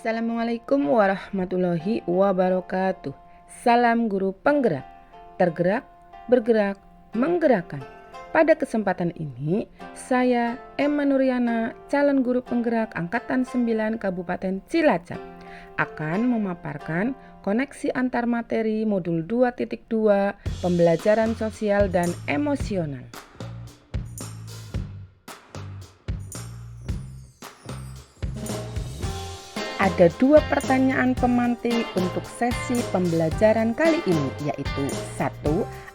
Assalamualaikum warahmatullahi wabarakatuh. Salam guru penggerak, tergerak, bergerak, menggerakkan. Pada kesempatan ini, saya Emma Nuriana, calon guru penggerak Angkatan 9 Kabupaten Cilacap, akan memaparkan koneksi antar materi modul 2.2 pembelajaran sosial dan emosional. Ada dua pertanyaan pemantik untuk sesi pembelajaran kali ini, yaitu 1.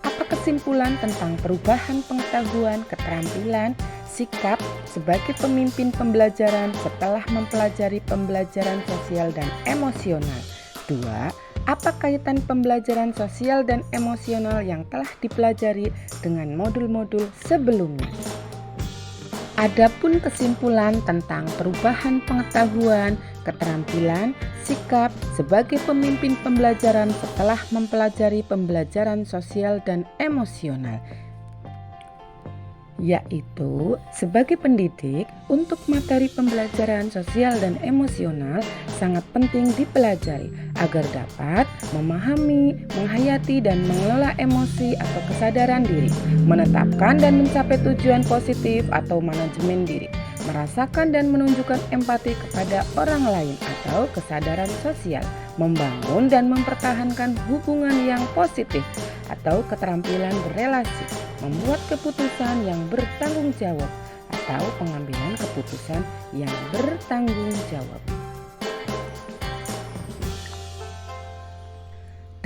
Apa kesimpulan tentang perubahan pengetahuan, keterampilan, sikap sebagai pemimpin pembelajaran setelah mempelajari pembelajaran sosial dan emosional? 2. Apa kaitan pembelajaran sosial dan emosional yang telah dipelajari dengan modul-modul sebelumnya? Adapun kesimpulan tentang perubahan pengetahuan, keterampilan, sikap sebagai pemimpin pembelajaran setelah mempelajari pembelajaran sosial dan emosional, yaitu sebagai pendidik untuk materi pembelajaran sosial dan emosional sangat penting dipelajari agar dapat memahami, menghayati dan mengelola emosi atau kesadaran diri, menetapkan dan mencapai tujuan positif atau manajemen diri, merasakan dan menunjukkan empati kepada orang lain atau kesadaran sosial, membangun dan mempertahankan hubungan yang positif atau keterampilan berelasi, membuat keputusan yang bertanggung jawab atau pengambilan keputusan yang bertanggung jawab.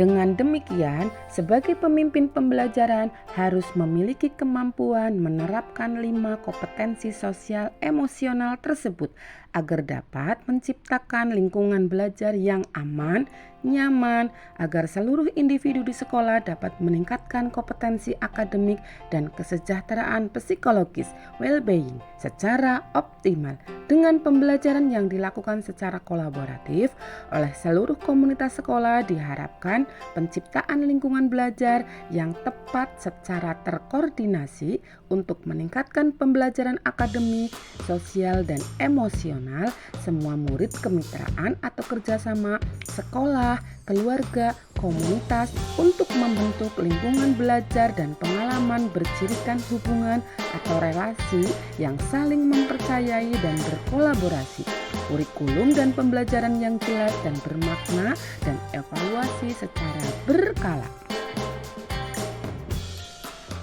Dengan demikian, sebagai pemimpin pembelajaran harus memiliki kemampuan menerapkan 5 kompetensi sosial emosional tersebut agar dapat menciptakan lingkungan belajar yang aman, nyaman, agar seluruh individu di sekolah dapat meningkatkan kompetensi akademik dan kesejahteraan psikologis well-being secara optimal dengan pembelajaran yang dilakukan secara kolaboratif oleh seluruh komunitas sekolah. Diharapkan penciptaan lingkungan belajar yang tepat secara terkoordinasi untuk meningkatkan pembelajaran akademik, sosial, dan emosional semua murid kemitraan atau kerjasama sekolah, keluarga, komunitas untuk membentuk lingkungan belajar dan pengalaman bercirikan hubungan atau relasi yang saling mempercayai dan berkolaborasi, kurikulum dan pembelajaran yang jelas dan bermakna, dan evaluasi secara berkala.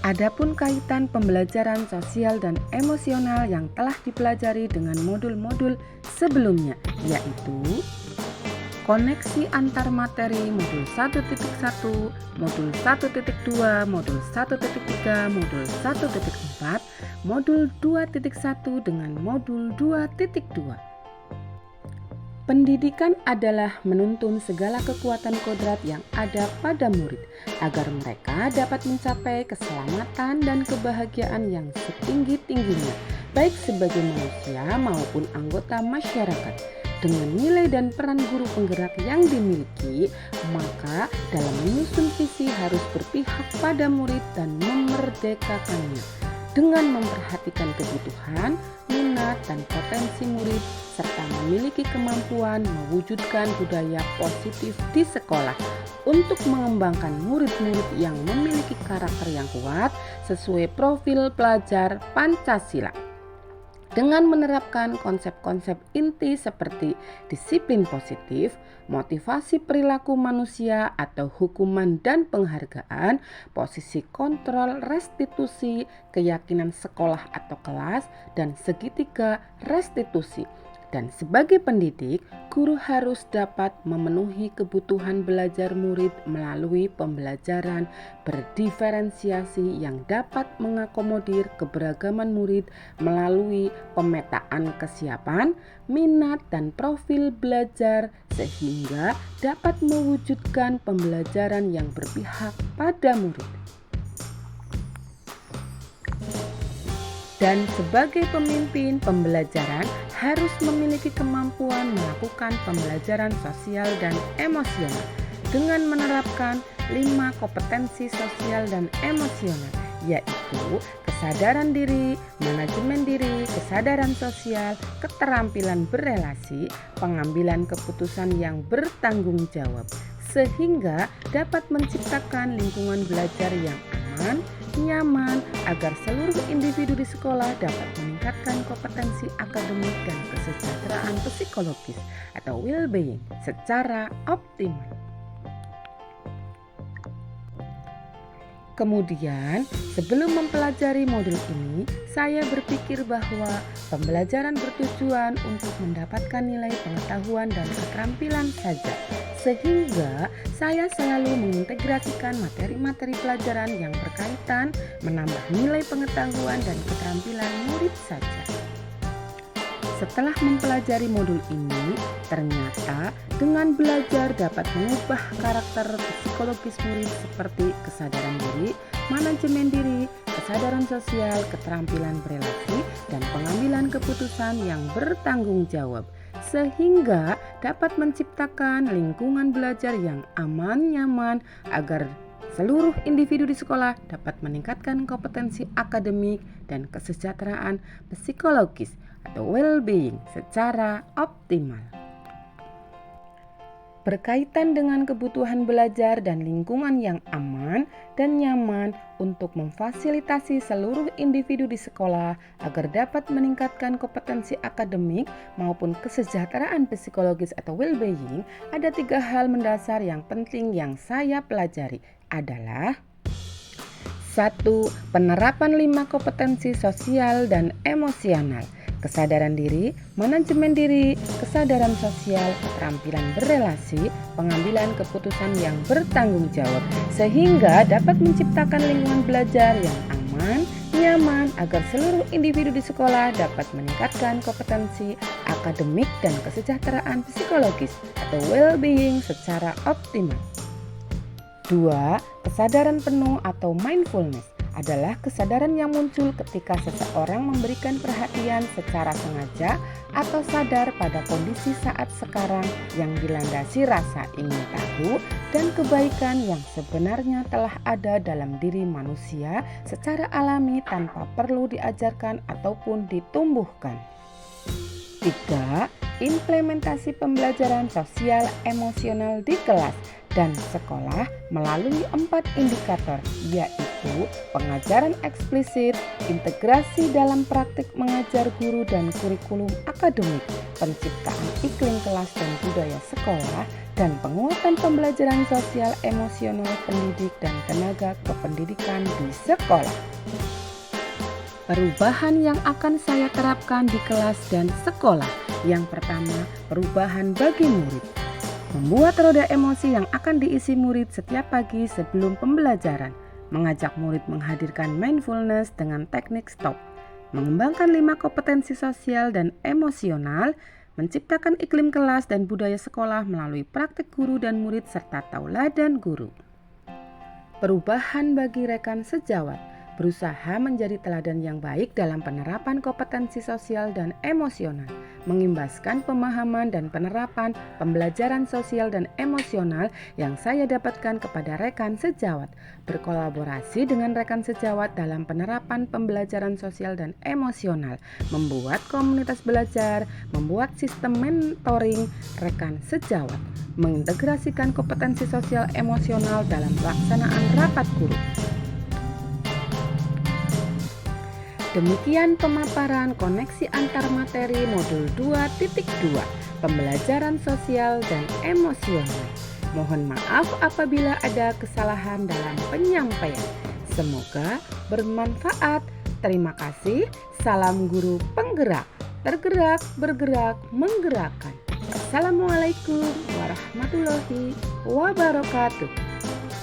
Adapun kaitan pembelajaran sosial dan emosional yang telah dipelajari dengan modul-modul sebelumnya, yaitu koneksi antar materi modul 1.1, modul 1.2, modul 1.3, modul 1.4, modul 2.1 dengan modul 2.2. Pendidikan adalah menuntun segala kekuatan kodrat yang ada pada murid agar mereka dapat mencapai keselamatan dan kebahagiaan yang setinggi-tingginya, baik sebagai manusia maupun anggota masyarakat. Dengan nilai dan peran guru penggerak yang dimiliki, maka dalam menyusun visi harus berpihak pada murid dan memerdekakannya dengan memperhatikan kebutuhan, minat, dan potensi murid serta memiliki kemampuan mewujudkan budaya positif di sekolah untuk mengembangkan murid-murid yang memiliki karakter yang kuat sesuai profil pelajar Pancasila. Dengan menerapkan konsep-konsep inti seperti disiplin positif, motivasi perilaku manusia atau hukuman dan penghargaan, posisi kontrol restitusi, keyakinan sekolah atau kelas, dan segitiga restitusi. Dan sebagai pendidik, guru harus dapat memenuhi kebutuhan belajar murid melalui pembelajaran berdiferensiasi yang dapat mengakomodir keberagaman murid melalui pemetaan kesiapan, minat, dan profil belajar sehingga dapat mewujudkan pembelajaran yang berpihak pada murid. Dan sebagai pemimpin pembelajaran harus memiliki kemampuan melakukan pembelajaran sosial dan emosional dengan menerapkan 5 kompetensi sosial dan emosional, yaitu kesadaran diri, manajemen diri, kesadaran sosial, keterampilan berelasi, pengambilan keputusan yang bertanggung jawab, sehingga dapat menciptakan lingkungan belajar yang aman, nyaman, agar seluruh individu di sekolah dapat meningkatkan kompetensi akademik dan kesejahteraan psikologis atau well-being secara optimal. Kemudian, sebelum mempelajari modul ini, saya berpikir bahwa pembelajaran bertujuan untuk mendapatkan nilai pengetahuan dan keterampilan saja, sehingga saya selalu mengintegrasikan materi-materi pelajaran yang berkaitan menambah nilai pengetahuan dan keterampilan murid saja. Setelah mempelajari modul ini, ternyata dengan belajar dapat mengubah karakter psikologis murid seperti kesadaran diri, manajemen diri, kesadaran sosial, keterampilan berelasi, dan pengambilan keputusan yang bertanggung jawab, sehingga dapat menciptakan lingkungan belajar yang aman, nyaman, agar seluruh individu di sekolah dapat meningkatkan kompetensi akademik dan kesejahteraan psikologis atau well-being secara optimal. Berkaitan dengan kebutuhan belajar dan lingkungan yang aman dan nyaman untuk memfasilitasi seluruh individu di sekolah agar dapat meningkatkan kompetensi akademik maupun kesejahteraan psikologis atau well-being, ada 3 hal mendasar yang penting yang saya pelajari adalah 1. Penerapan 5 kompetensi sosial dan emosional, kesadaran diri, manajemen diri, kesadaran sosial, keterampilan berelasi, pengambilan keputusan yang bertanggung jawab, sehingga dapat menciptakan lingkungan belajar yang aman, nyaman, agar seluruh individu di sekolah dapat meningkatkan kompetensi akademik dan kesejahteraan psikologis atau well-being secara optimal. 2. Kesadaran penuh atau mindfulness adalah kesadaran yang muncul ketika seseorang memberikan perhatian secara sengaja atau sadar pada kondisi saat sekarang yang dilandasi rasa ingin tahu dan kebaikan yang sebenarnya telah ada dalam diri manusia secara alami tanpa perlu diajarkan ataupun ditumbuhkan. 3. Implementasi pembelajaran sosial emosional di kelas dan sekolah melalui 4 indikator, yaitu pengajaran eksplisit, integrasi dalam praktik mengajar guru dan kurikulum akademik, penciptaan iklim kelas dan budaya sekolah, dan penguatan pembelajaran sosial emosional pendidik dan tenaga kependidikan di sekolah. Perubahan yang akan saya terapkan di kelas dan sekolah. Yang pertama, perubahan bagi murid. Membuat roda emosi yang akan diisi murid setiap pagi sebelum pembelajaran. Mengajak murid menghadirkan mindfulness dengan teknik stop. Mengembangkan 5 kompetensi sosial dan emosional. Menciptakan iklim kelas dan budaya sekolah melalui praktik guru dan murid serta tauladan guru. Perubahan bagi rekan sejawat. Berusaha menjadi teladan yang baik dalam penerapan kompetensi sosial dan emosional, mengimbaskan pemahaman dan penerapan pembelajaran sosial dan emosional yang saya dapatkan kepada rekan sejawat, berkolaborasi dengan rekan sejawat dalam penerapan pembelajaran sosial dan emosional, membuat komunitas belajar, membuat sistem mentoring rekan sejawat, mengintegrasikan kompetensi sosial emosional dalam pelaksanaan rapat guru. Demikian pemaparan koneksi antar materi modul 2.2, pembelajaran sosial dan emosional. Mohon maaf apabila ada kesalahan dalam penyampaian. Semoga bermanfaat. Terima kasih. Salam guru penggerak, tergerak, bergerak, menggerakkan. Assalamualaikum warahmatullahi wabarakatuh.